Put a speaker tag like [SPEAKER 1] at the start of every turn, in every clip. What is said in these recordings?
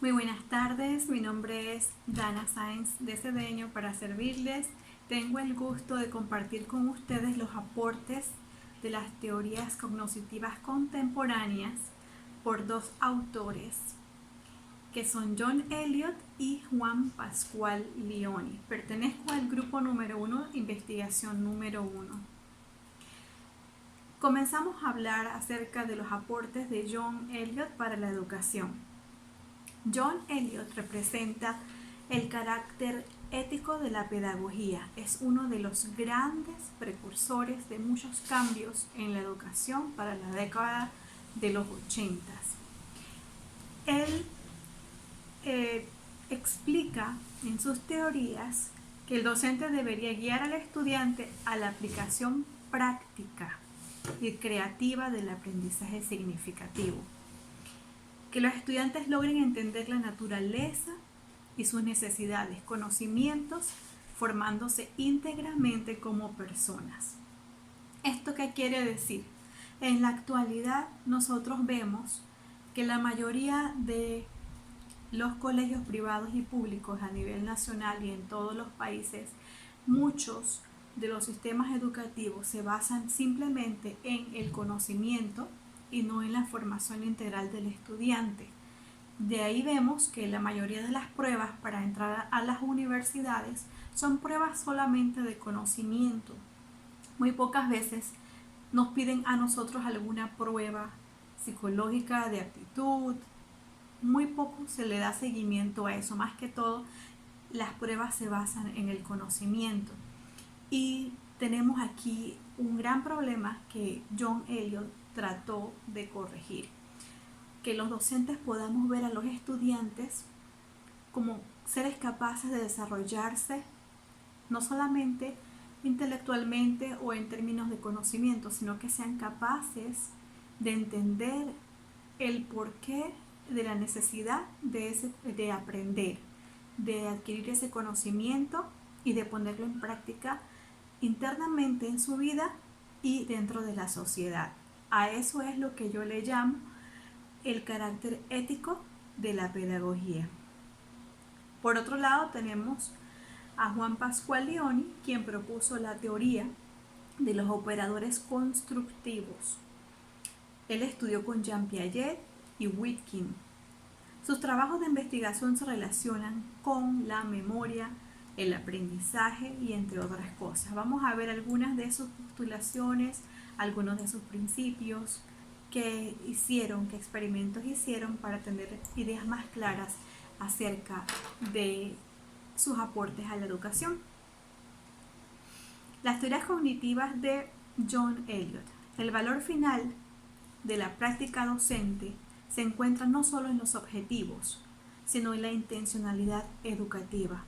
[SPEAKER 1] Muy buenas tardes, mi nombre es Dana Sáenz de Cedeño para servirles. Tengo el gusto de compartir con ustedes los aportes de las teorías cognitivas contemporáneas por dos autores que son John Elliott y Juan Pascual Leoni. Pertenezco al grupo número 1, investigación número 1. Comenzamos a hablar acerca de los aportes de John Elliott para la educación. John Elliott representa el carácter ético de la pedagogía. Es uno de los grandes precursores de muchos cambios en la educación para la década de los 80. Él explica en sus teorías que el docente debería guiar al estudiante a la aplicación práctica y creativa del aprendizaje significativo. Que los estudiantes logren entender la naturaleza y sus necesidades, conocimientos, formándose íntegramente como personas. ¿Esto qué quiere decir? En la actualidad nosotros vemos que la mayoría de los colegios privados y públicos a nivel nacional y en todos los países, muchos de los sistemas educativos se basan simplemente en el conocimiento y no en la formación integral del estudiante. De ahí vemos que la mayoría de las pruebas para entrar a las universidades son pruebas solamente de conocimiento. Muy pocas veces nos piden a nosotros alguna prueba psicológica de aptitud. Muy poco se le da seguimiento a eso. Más que todo, las pruebas se basan en el conocimiento. Y tenemos aquí un gran problema que John Elliott trató de corregir. Que los docentes podamos ver a los estudiantes como seres capaces de desarrollarse, no solamente intelectualmente o en términos de conocimiento, sino que sean capaces de entender el porqué de la necesidad de aprender, de adquirir ese conocimiento y de ponerlo en práctica internamente en su vida y dentro de la sociedad. A eso es lo que yo le llamo el carácter ético de la pedagogía. Por otro lado tenemos a Juan Pascual Leoni, quien propuso la teoría de los operadores constructivos. Él estudió con Jean Piaget y Witkin. Sus trabajos de investigación se relacionan con la memoria, el aprendizaje y entre otras cosas. Vamos a ver algunas de sus postulaciones, algunos de sus principios, qué experimentos hicieron para tener ideas más claras acerca de sus aportes a la educación. Las teorías cognitivas de John Elliott. El valor final de la práctica docente se encuentra no solo en los objetivos, sino en la intencionalidad educativa.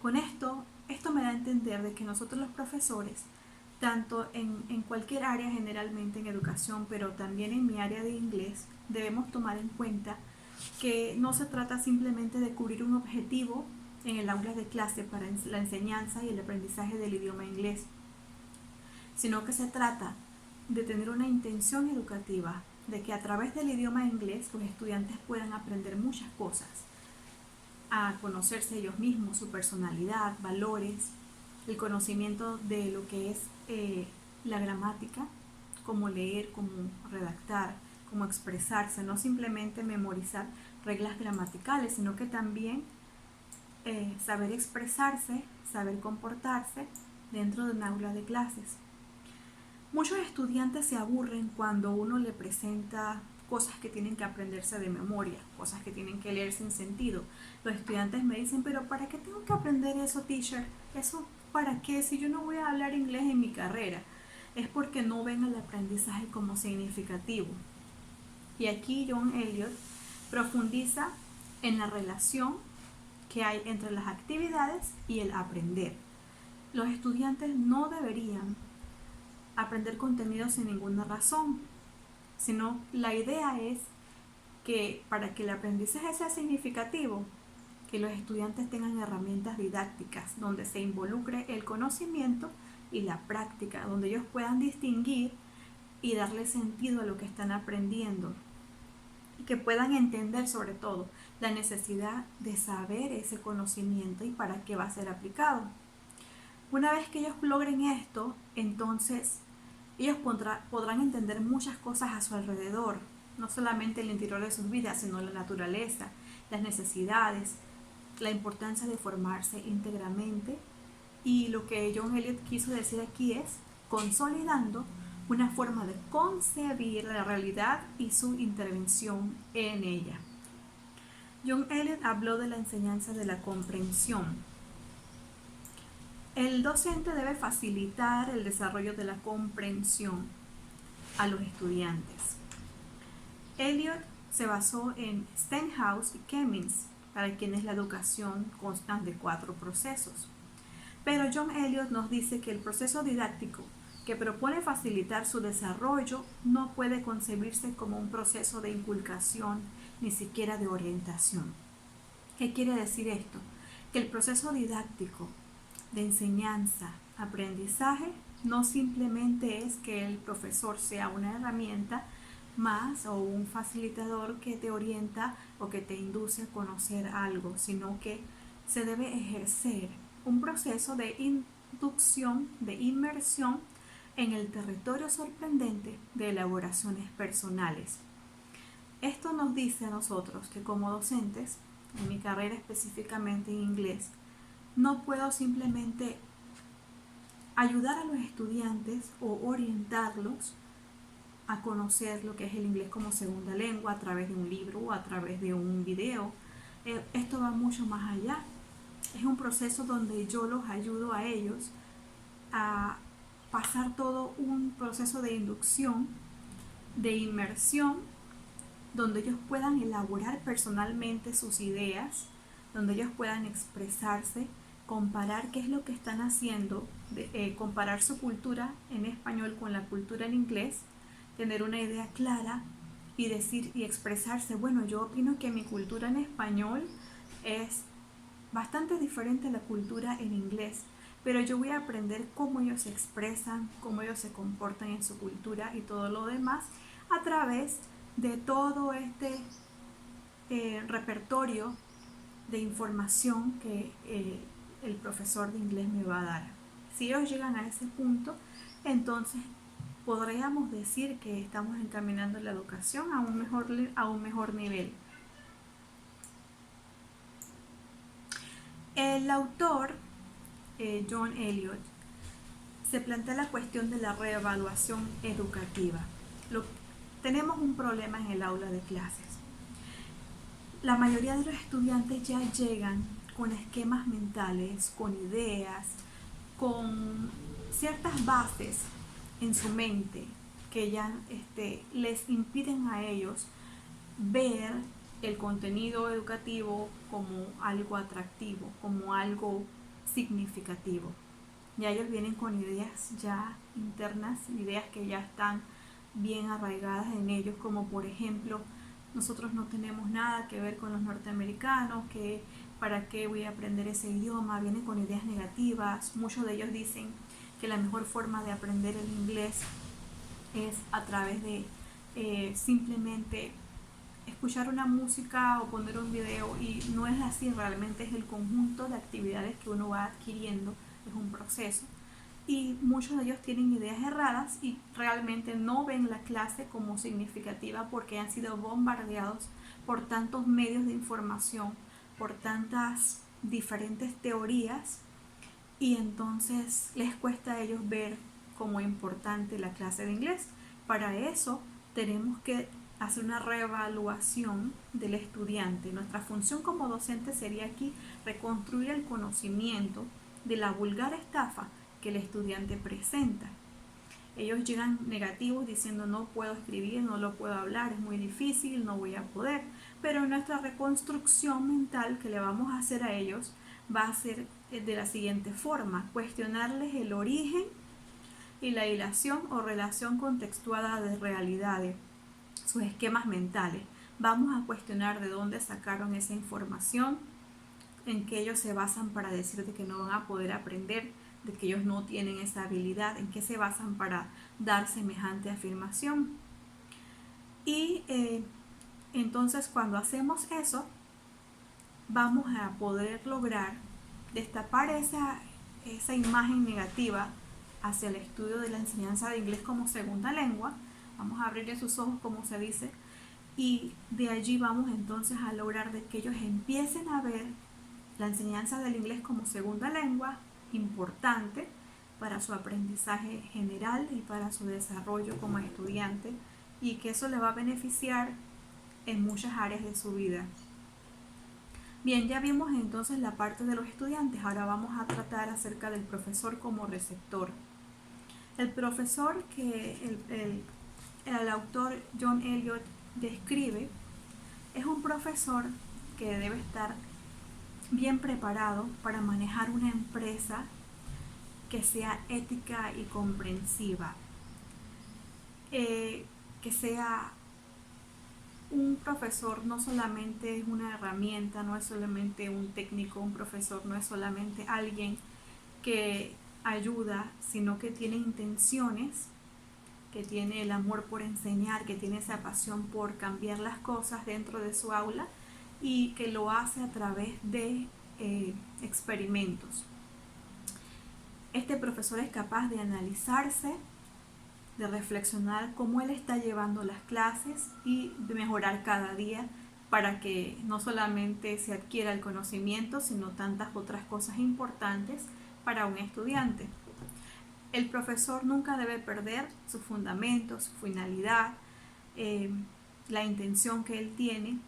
[SPEAKER 1] Con esto me da a entender de que nosotros los profesores, tanto en cualquier área generalmente en educación, pero también en mi área de inglés, debemos tomar en cuenta que no se trata simplemente de cubrir un objetivo en el aula de clase para la enseñanza y el aprendizaje del idioma inglés, sino que se trata de tener una intención educativa, de que a través del idioma inglés los estudiantes puedan aprender muchas cosas, a conocerse ellos mismos, su personalidad, valores, el conocimiento de lo que es la gramática, cómo leer, cómo redactar, cómo expresarse, no simplemente memorizar reglas gramaticales, sino que también saber expresarse, saber comportarse dentro de un aula de clases. Muchos estudiantes se aburren cuando uno le presenta cosas que tienen que aprenderse de memoria, cosas que tienen que leer sin sentido. Los estudiantes me dicen, pero ¿para qué tengo que aprender eso, teacher? ¿Eso para qué? Si yo no voy a hablar inglés en mi carrera. Es porque no ven el aprendizaje como significativo. Y aquí John Elliott profundiza en la relación que hay entre las actividades y el aprender. Los estudiantes no deberían aprender contenido sin ninguna razón, sino la idea es que para que el aprendizaje sea significativo, que los estudiantes tengan herramientas didácticas donde se involucre el conocimiento y la práctica, donde ellos puedan distinguir y darle sentido a lo que están aprendiendo. que puedan entender sobre todo la necesidad de saber ese conocimiento y para qué va a ser aplicado. Una vez que ellos logren esto, entonces ellos podrán entender muchas cosas a su alrededor, no solamente el interior de sus vidas, sino la naturaleza, las necesidades, la importancia de formarse íntegramente. Y lo que John Eliot quiso decir aquí es consolidando una forma de concebir la realidad y su intervención en ella. John Eliot habló de la enseñanza de la comprensión. El docente debe facilitar el desarrollo de la comprensión a los estudiantes. Eliot se basó en Stenhouse y Cummings, para quienes la educación consta de 4 procesos. Pero John Eliot nos dice que el proceso didáctico que propone facilitar su desarrollo no puede concebirse como un proceso de inculcación ni siquiera de orientación. ¿Qué quiere decir esto? Que el proceso didáctico de enseñanza, aprendizaje, no simplemente es que el profesor sea una herramienta más o un facilitador que te orienta o que te induce a conocer algo, sino que se debe ejercer un proceso de inducción, de inmersión en el territorio sorprendente de elaboraciones personales. Esto nos dice a nosotros que como docentes, en mi carrera específicamente en inglés, no puedo simplemente ayudar a los estudiantes o orientarlos a conocer lo que es el inglés como segunda lengua a través de un libro o a través de un video. Esto va mucho más allá. Es un proceso donde yo los ayudo a ellos a pasar todo un proceso de inducción, de inmersión, donde ellos puedan elaborar personalmente sus ideas, donde ellos puedan expresarse, comparar qué es lo que están haciendo, comparar su cultura en español con la cultura en inglés, tener una idea clara y decir y expresarse, bueno, yo opino que mi cultura en español es bastante diferente a la cultura en inglés, pero yo voy a aprender cómo ellos se expresan, cómo ellos se comportan en su cultura y todo lo demás a través de todo este repertorio de información que el profesor de inglés me va a dar. Si ellos llegan a ese punto, entonces podríamos decir que estamos encaminando la educación a un mejor nivel. El autor, John Eliot, se plantea la cuestión de la reevaluación educativa. Tenemos un problema en el aula de clases. La mayoría de los estudiantes ya llegan con esquemas mentales, con ideas, con ciertas bases en su mente que ya les impiden a ellos ver el contenido educativo como algo atractivo, como algo significativo. Ya ellos vienen con ideas ya internas, ideas que ya están bien arraigadas en ellos, como por ejemplo, nosotros no tenemos nada que ver con los norteamericanos, que para qué voy a aprender ese idioma, vienen con ideas negativas. Muchos de ellos dicen que la mejor forma de aprender el inglés es a través de simplemente escuchar una música o poner un video, y no es así, realmente es el conjunto de actividades que uno va adquiriendo, es un proceso. Y muchos de ellos tienen ideas erradas y realmente no ven la clase como significativa porque han sido bombardeados por tantos medios de información, por tantas diferentes teorías, y entonces les cuesta a ellos ver como importante la clase de inglés. Para eso tenemos que hacer una reevaluación del estudiante. Nuestra función como docente sería aquí reconstruir el conocimiento de la vulgar estafa que el estudiante presenta. Ellos llegan negativos diciendo no puedo escribir, no lo puedo hablar, es muy difícil, no voy a poder. Pero nuestra reconstrucción mental que le vamos a hacer a ellos va a ser de la siguiente forma: cuestionarles el origen y la hilación o relación contextuada de realidades, sus esquemas mentales. Vamos a cuestionar de dónde sacaron esa información, en qué ellos se basan para decir de que no van a poder aprender, de que ellos no tienen esa habilidad, en qué se basan para dar semejante afirmación. Y Entonces, cuando hacemos eso, vamos a poder lograr destapar esa imagen negativa hacia el estudio de la enseñanza de inglés como segunda lengua. Vamos a abrirle sus ojos, como se dice, y de allí vamos entonces a lograr de que ellos empiecen a ver la enseñanza del inglés como segunda lengua importante para su aprendizaje general y para su desarrollo como estudiante, y que eso le va a beneficiar en muchas áreas de su vida. Bien, ya vimos entonces la parte de los estudiantes. Ahora vamos a tratar acerca del profesor como receptor. El profesor que el autor John Eliot describe es un profesor que debe estar bien preparado para manejar una empresa que sea ética y comprensiva, que sea un profesor. No solamente es una herramienta, no es solamente un técnico. Un profesor no es solamente alguien que ayuda, sino que tiene intenciones, que tiene el amor por enseñar, que tiene esa pasión por cambiar las cosas dentro de su aula, y que lo hace a través de experimentos. Este profesor es capaz de analizarse, de reflexionar cómo él está llevando las clases y de mejorar cada día para que no solamente se adquiera el conocimiento, sino tantas otras cosas importantes para un estudiante. El profesor nunca debe perder sus fundamentos, su finalidad, la intención que él tiene.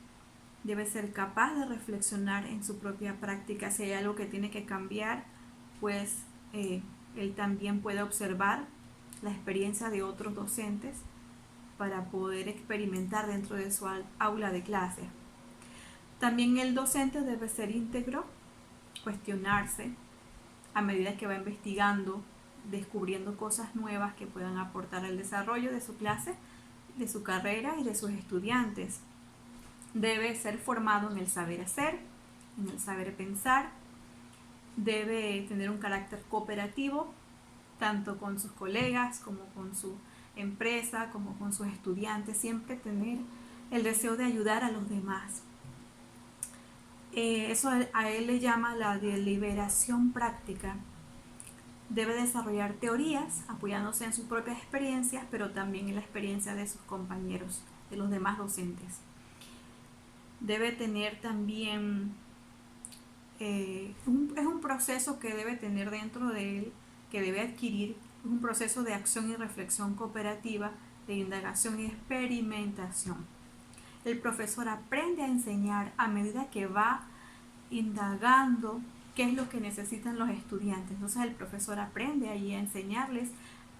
[SPEAKER 1] Debe ser capaz de reflexionar en su propia práctica. Si hay algo que tiene que cambiar, pues él también puede observar la experiencia de otros docentes para poder experimentar dentro de su aula de clase. También el docente debe ser íntegro, cuestionarse a medida que va investigando, descubriendo cosas nuevas que puedan aportar al desarrollo de su clase, de su carrera y de sus estudiantes. Debe ser formado en el saber hacer, en el saber pensar. Debe tener un carácter cooperativo, tanto con sus colegas como con su empresa, como con sus estudiantes. Siempre tener el deseo de ayudar a los demás. Eso a él le llama la deliberación práctica. Debe desarrollar teorías apoyándose en sus propias experiencias, pero también en la experiencia de sus compañeros, de los demás docentes. Debe tener también, es un proceso que debe tener dentro de él, que debe adquirir, un proceso de acción y reflexión cooperativa, de indagación y experimentación. El profesor aprende a enseñar a medida que va indagando qué es lo que necesitan los estudiantes. Entonces el profesor aprende allí a enseñarles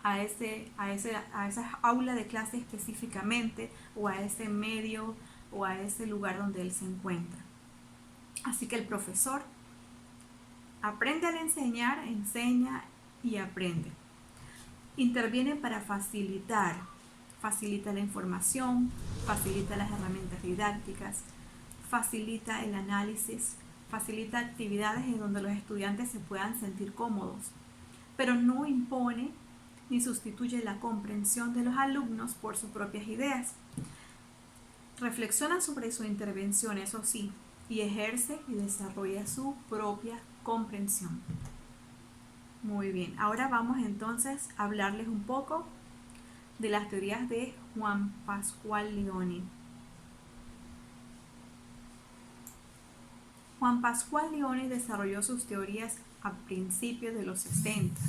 [SPEAKER 1] a esa aula de clase específicamente, o a ese medio o a ese lugar donde él se encuentra. Así que el profesor aprende al enseñar, enseña y aprende. Interviene para facilita la información, facilita las herramientas didácticas, facilita el análisis, facilita actividades en donde los estudiantes se puedan sentir cómodos, pero no impone ni sustituye la comprensión de los alumnos por sus propias ideas. Reflexiona sobre su intervención, eso sí, y ejerce y desarrolla su propia comprensión. Muy bien, ahora vamos entonces a hablarles un poco de las teorías de Juan Pascual Leone. Juan Pascual Leone desarrolló sus teorías a principios de los 60.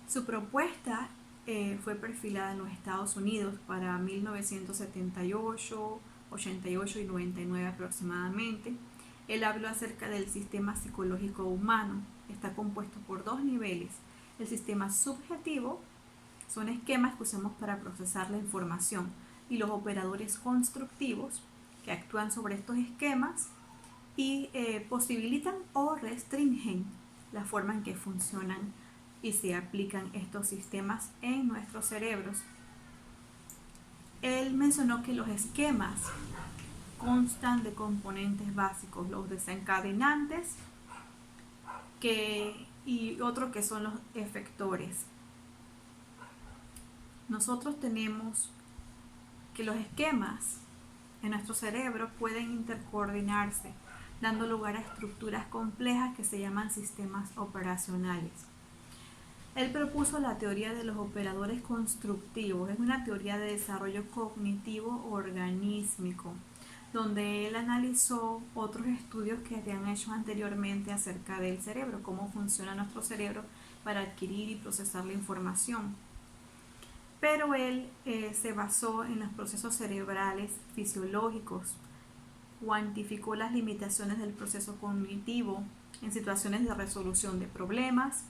[SPEAKER 1] Su propuesta fue perfilada en los Estados Unidos para 1978, 88 y 99 aproximadamente. Él habló acerca del sistema psicológico humano. Está compuesto por dos niveles. El sistema subjetivo son esquemas que usamos para procesar la información, y los operadores constructivos, que actúan sobre estos esquemas y posibilitan o restringen la forma en que funcionan y se aplican estos sistemas en nuestros cerebros. Él mencionó que los esquemas constan de componentes básicos, los desencadenantes y otros que son los efectores. Nosotros tenemos que los esquemas en nuestro cerebro pueden intercoordinarse, dando lugar a estructuras complejas que se llaman sistemas operacionales. Él propuso la teoría de los operadores constructivos. Es una teoría de desarrollo cognitivo organísmico, donde él analizó otros estudios que habían hecho anteriormente acerca del cerebro, cómo funciona nuestro cerebro para adquirir y procesar la información. Pero él se basó en los procesos cerebrales fisiológicos, cuantificó las limitaciones del proceso cognitivo en situaciones de resolución de problemas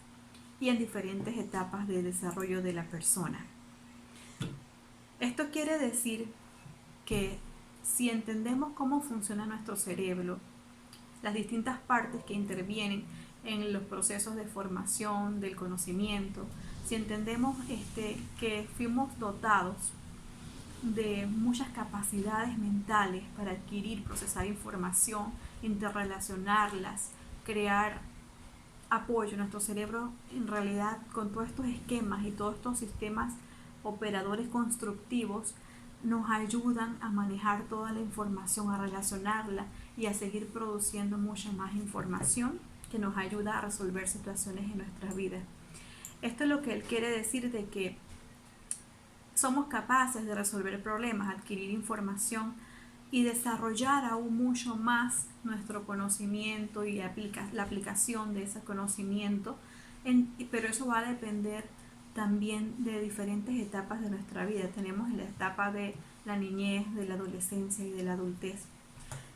[SPEAKER 1] y en diferentes etapas de desarrollo de la persona. Esto quiere decir que si entendemos cómo funciona nuestro cerebro, las distintas partes que intervienen en los procesos de formación del conocimiento, si entendemos que fuimos dotados de muchas capacidades mentales para adquirir, procesar información, interrelacionarlas, crear apoyo. Nuestro cerebro, en realidad, con todos estos esquemas y todos estos sistemas operadores constructivos, nos ayudan a manejar toda la información, a relacionarla y a seguir produciendo mucha más información que nos ayuda a resolver situaciones en nuestras vidas. Esto es lo que él quiere decir, de que somos capaces de resolver problemas, adquirir información y desarrollar aún mucho más nuestro conocimiento y la aplicación de ese conocimiento, pero eso va a depender también de diferentes etapas de nuestra vida. Tenemos la etapa de la niñez, de la adolescencia y de la adultez.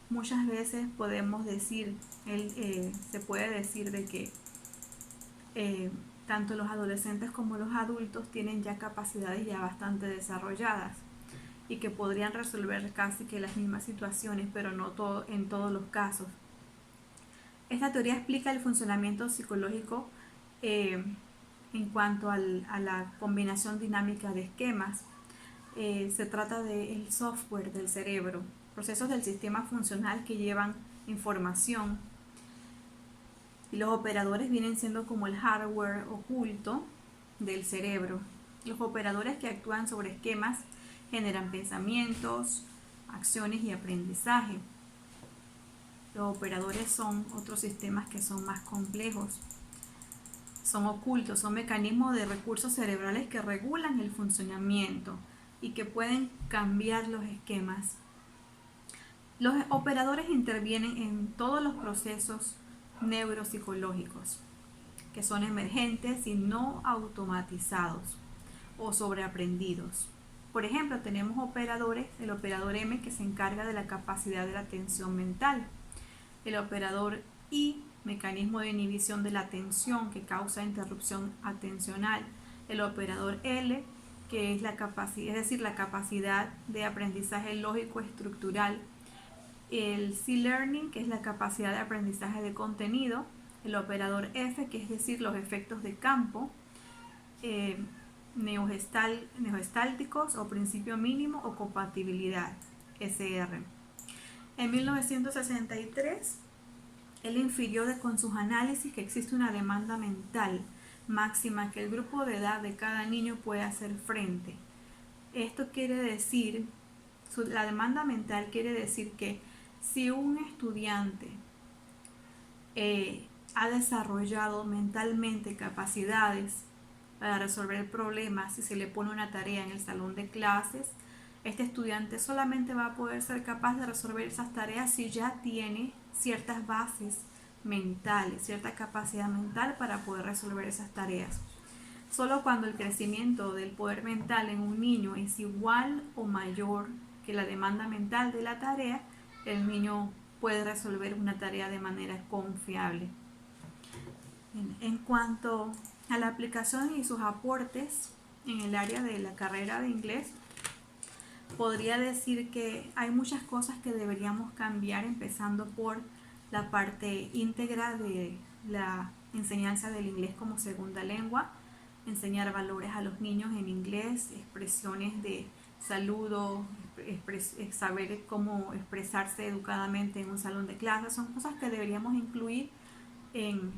[SPEAKER 1] Muchas veces podemos decir, se puede decir de que tanto los adolescentes como los adultos tienen ya capacidades ya bastante desarrolladas y que podrían resolver casi que las mismas situaciones, pero no en todos los casos. Esta teoría explica el funcionamiento psicológico en cuanto a la combinación dinámica de esquemas. Se trata del software del cerebro, procesos del sistema funcional que llevan información. Y los operadores vienen siendo como el hardware oculto del cerebro. Los operadores que actúan sobre esquemas generan pensamientos, acciones y aprendizaje. Los operadores son otros sistemas que son más complejos. Son ocultos, son mecanismos de recursos cerebrales que regulan el funcionamiento y que pueden cambiar los esquemas. Los operadores intervienen en todos los procesos neuropsicológicos que son emergentes y no automatizados o sobreaprendidos. Por ejemplo, tenemos operadores, el operador M, que se encarga de la capacidad de la atención mental, el operador I, mecanismo de inhibición de la atención que causa interrupción atencional, el operador L, que es la capacidad de aprendizaje lógico estructural, el C-Learning, que es la capacidad de aprendizaje de contenido, el operador F, que es decir, los efectos de campo, neogestálticos o principio mínimo o compatibilidad, SR. En 1963, él infirió con sus análisis que existe una demanda mental máxima que el grupo de edad de cada niño puede hacer frente. Esto quiere decir, la demanda mental quiere decir que si un estudiante ha desarrollado mentalmente capacidades para resolver problemas, si se le pone una tarea en el salón de clases, este estudiante solamente va a poder ser capaz de resolver esas tareas si ya tiene ciertas bases mentales, cierta capacidad mental para poder resolver esas tareas. Solo cuando el crecimiento del poder mental en un niño es igual o mayor que la demanda mental de la tarea, el niño puede resolver una tarea de manera confiable. En cuanto a la aplicación y sus aportes en el área de la carrera de inglés, podría decir que hay muchas cosas que deberíamos cambiar, empezando por la parte íntegra de la enseñanza del inglés como segunda lengua, enseñar valores a los niños en inglés, expresiones de saludo, saber cómo expresarse educadamente en un salón de clases, son cosas que deberíamos incluir en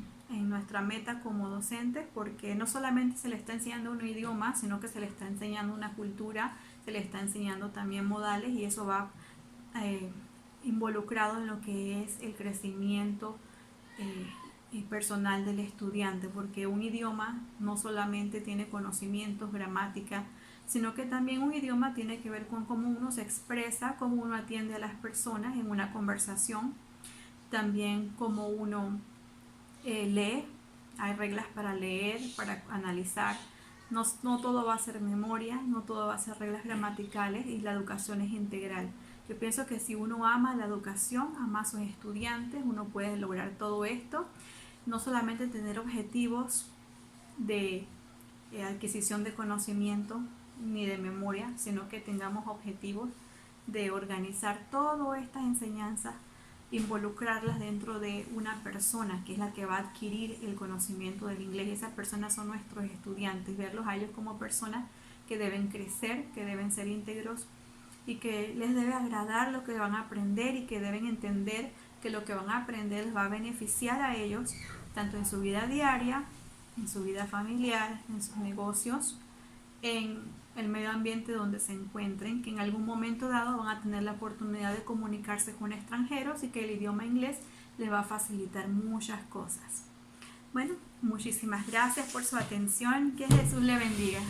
[SPEAKER 1] nuestra meta como docentes, porque no solamente se le está enseñando un idioma, sino que se le está enseñando una cultura, se le está enseñando también modales, y eso va eh, involucrado en lo que es el crecimiento personal del estudiante, porque un idioma no solamente tiene conocimientos, gramática, sino que también un idioma tiene que ver con cómo uno se expresa, cómo uno atiende a las personas en una conversación, también cómo uno lee. Hay reglas para leer, para analizar. No todo va a ser memoria, no todo va a ser reglas gramaticales, y la educación es integral. Yo pienso que si uno ama la educación, ama a sus estudiantes, uno puede lograr todo esto. No solamente tener objetivos de adquisición de conocimiento ni de memoria, sino que tengamos objetivos de organizar todas estas enseñanzas, involucrarlas dentro de una persona que es la que va a adquirir el conocimiento del inglés, y esas personas son nuestros estudiantes, verlos a ellos como personas que deben crecer, que deben ser íntegros y que les debe agradar lo que van a aprender, y que deben entender que lo que van a aprender les va a beneficiar a ellos tanto en su vida diaria, en su vida familiar, en sus negocios, en el medio ambiente donde se encuentren, que en algún momento dado van a tener la oportunidad de comunicarse con extranjeros y que el idioma inglés les va a facilitar muchas cosas. Bueno, muchísimas gracias por su atención. Que Jesús le bendiga.